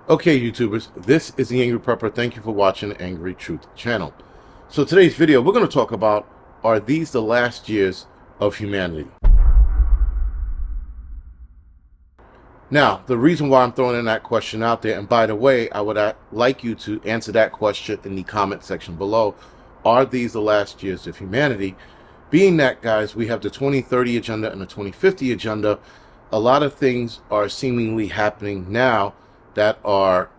Okay, YouTubers, this is the Angryprepper. Thank you for watching the Angry Truth channel. So today's video, we're going to talk about, are these the last years of humanity? Now, the reason why I'm throwing in that question out there, and by the way, I would like you to answer that question in the comment section below. Are these the last years of humanity? Being that, guys, we have the 2030 agenda and the 2050 agenda, a lot of things are seemingly happening now that are,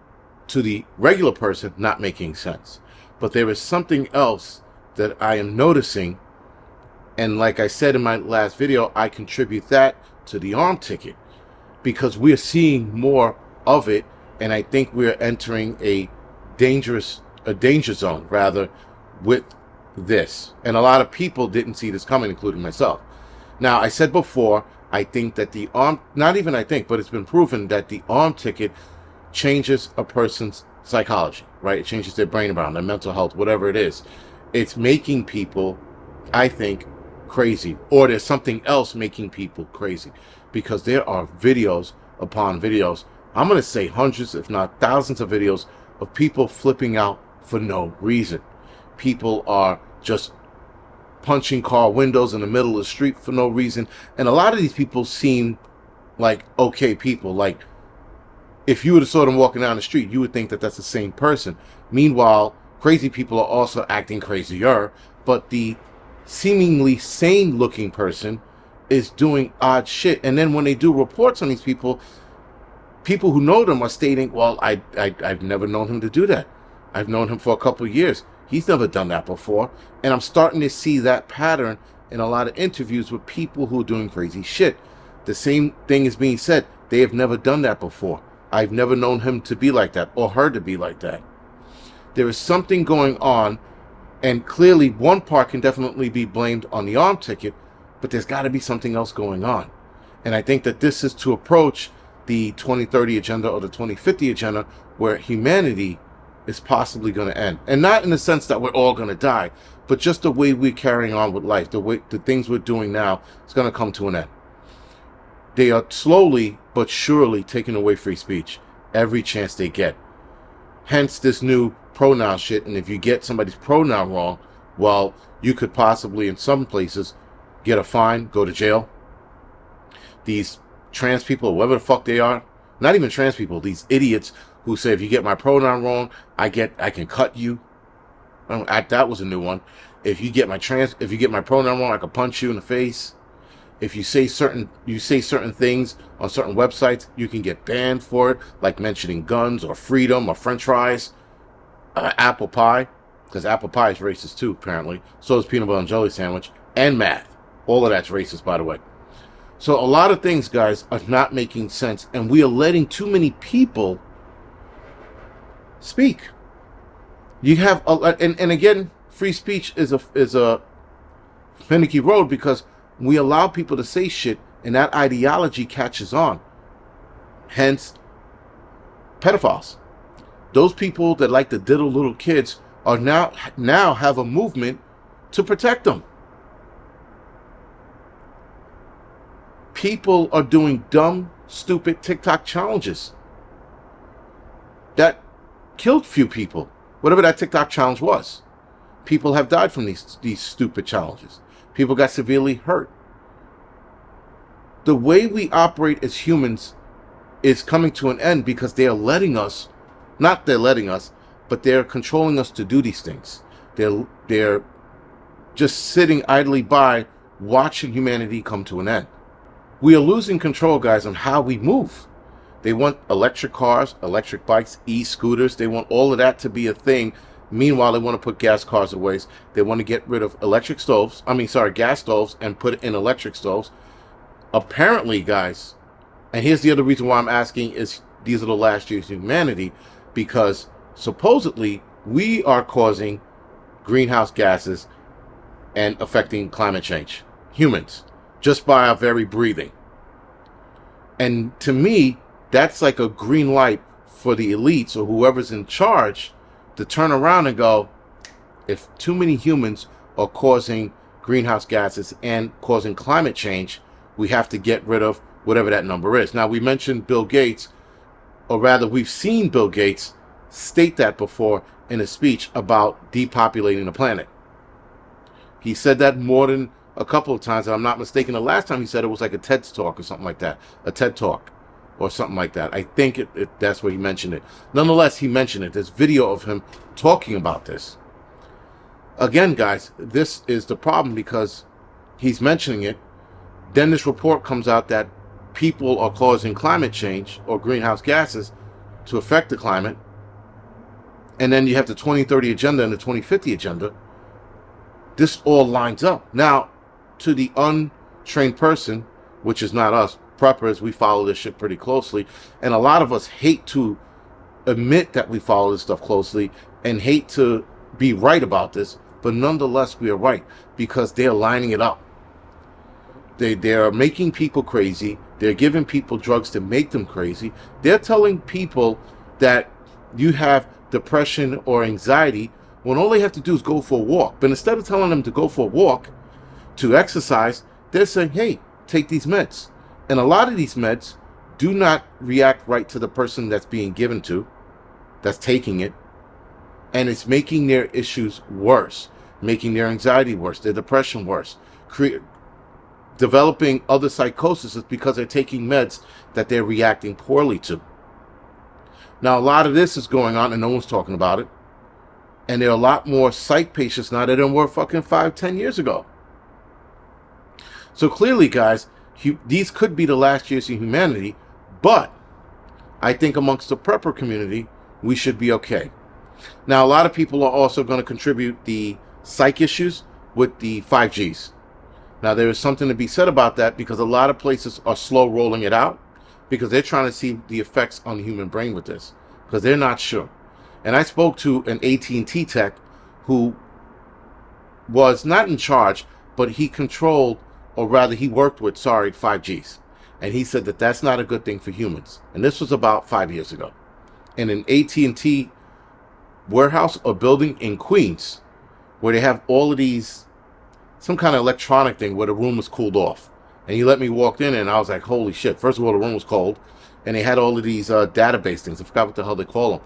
to the regular person, not making sense. But there is something else that I am noticing, and like I said in my last video, I contribute that to the arm ticket because we're seeing more of it, and I think we're entering a danger zone rather with this. And a lot of people didn't see this coming, including myself. Now, I said before, I think that the arm, not even I think, but it's been proven that the arm ticket changes a person's psychology, right? It changes their brain around, their mental health, whatever it is. It's making people, I think, crazy. Or there's something else making people crazy. Because there are videos upon videos, I'm going to say hundreds, if not thousands of videos of people flipping out for no reason. People are just punching car windows in the middle of the street for no reason. And a lot of these people seem like okay people. Like, if you were to saw them walking down the street, you would think that that's the same person. Meanwhile, crazy people are also acting crazier, but the seemingly sane-looking person is doing odd shit. And then when they do reports on these people, people who know them are stating, well, I've never known him to do that. I've known him for a couple of years. He's never done that before. And I'm starting to see that pattern in a lot of interviews with people who are doing crazy shit. The same thing is being said. They have never done that before. I've never known him to be like that or her to be like that. There is something going on, and clearly one part can definitely be blamed on the arm ticket, but there's got to be something else going on. And I think that this is to approach the 2030 agenda or the 2050 agenda where humanity is possibly going to end. And not in the sense that we're all going to die, but just the way we're carrying on with life, the things we're doing now is going to come to an end. They are slowly but surely taking away free speech every chance they get. Hence this new pronoun shit. And if you get somebody's pronoun wrong, well, you could possibly in some places get a fine, go to jail. These trans people, whoever the fuck they are, not even trans people, these idiots who say if you get my pronoun wrong, I can cut you. That was a new one. If you get my pronoun wrong, I can punch you in the face. If you say certain things on certain websites, you can get banned for it, like mentioning guns or freedom or French fries, apple pie, because apple pie is racist too, apparently. So is peanut butter and jelly sandwich, and math. All of that's racist, by the way. So a lot of things, guys, are not making sense, and we are letting too many people speak. You have and again, free speech is a finicky road because we allow people to say shit, and that ideology catches on. Hence, pedophiles. Those people that like to diddle little kids are now have a movement to protect them. People are doing dumb, stupid TikTok challenges that killed few people. Whatever that TikTok challenge was. People have died from these stupid challenges. People got severely hurt. The way we operate as humans is coming to an end because they are letting us, not they're letting us, but they're controlling us to do these things. They're just sitting idly by watching humanity come to an end. We are losing control, guys, on how we move. They want electric cars, electric bikes, e-scooters. They want all of that to be a thing. Meanwhile, they want to put gas cars away. They want to get rid of gas stoves and put it in electric stoves. Apparently, guys, and here's the other reason why I'm asking is these are the last years of humanity, because supposedly we are causing greenhouse gases and affecting climate change. Humans, just by our very breathing. And to me, that's like a green light for the elites or whoever's in charge to turn around and go, if too many humans are causing greenhouse gases and causing climate change, we have to get rid of whatever that number is. Now, we mentioned Bill Gates. or rather we've seen Bill Gates state that before in a speech about depopulating the planet. He said that more than a couple of times. If I'm not mistaken, the last time he said it was like a TED Talk or something like that. A TED Talk or something like that. I think that's where he mentioned it. Nonetheless, he mentioned it. There's video of him talking about this. Again, guys, this is the problem because he's mentioning it. Then this report comes out that people are causing climate change or greenhouse gases to affect the climate. And then you have the 2030 agenda and the 2050 agenda. This all lines up. Now, to the untrained person, which is not us, preppers, we follow this shit pretty closely. And a lot of us hate to admit that we follow this stuff closely and hate to be right about this. But nonetheless, we are right because they're lining it up. They're making people crazy. They're giving people drugs to make them crazy. They're telling people that you have depression or anxiety when all they have to do is go for a walk. But instead of telling them to go for a walk, to exercise, they're saying, hey, take these meds. And a lot of these meds do not react right to the person that's being given to, that's taking it. And it's making their issues worse, making their anxiety worse, their depression worse, developing other psychosis because they're taking meds that they're reacting poorly to. Now, a lot of this is going on and no one's talking about it. And there are a lot more psych patients now than there were fucking 5-10 years ago. So clearly, guys, these could be the last years of humanity, but I think amongst the prepper community, we should be okay. Now, a lot of people are also going to contribute the psych issues with the 5Gs. Now, there is something to be said about that because a lot of places are slow rolling it out because they're trying to see the effects on the human brain with this because they're not sure. And I spoke to an AT&T tech who was not in charge, but he controlled, or rather he worked with, 5Gs. And he said that that's not a good thing for humans. And this was about 5 years ago. In an AT&T warehouse or building in Queens, where they have all of these, some kind of electronic thing where the room was cooled off. And he let me walk in and I was like, holy shit. First of all, the room was cold. And they had all of these database things. I forgot what the hell they call them.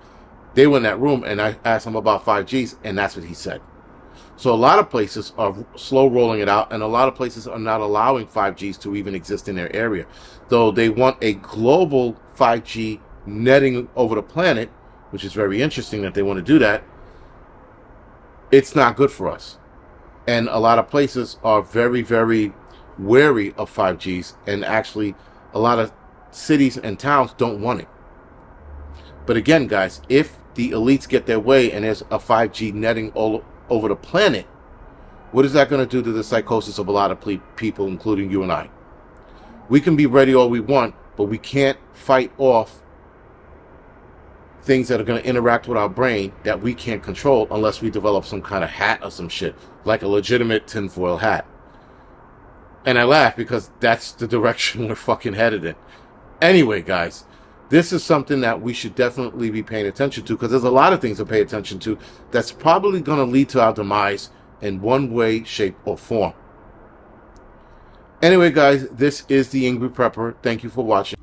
They were in that room and I asked him about 5Gs and that's what he said. So a lot of places are slow rolling it out and a lot of places are not allowing 5Gs to even exist in their area. Though they want a global 5G netting over the planet, which is very interesting that they want to do that. It's not good for us. And a lot of places are very, very wary of 5Gs and actually a lot of cities and towns don't want it. But again, guys, if the elites get their way and there's a 5G netting all over the planet, what is that going to do to the psychosis of a lot of people, including you and I? We can be ready all we want, but we can't fight off things that are going to interact with our brain that we can't control unless we develop some kind of hat or some shit, like a legitimate tinfoil hat. And I laugh because that's the direction we're fucking headed in. Anyway, guys, this is something that we should definitely be paying attention to because there's a lot of things to pay attention to that's probably going to lead to our demise in one way, shape, or form. Anyway, guys, this is the Angry Prepper. Thank you for watching.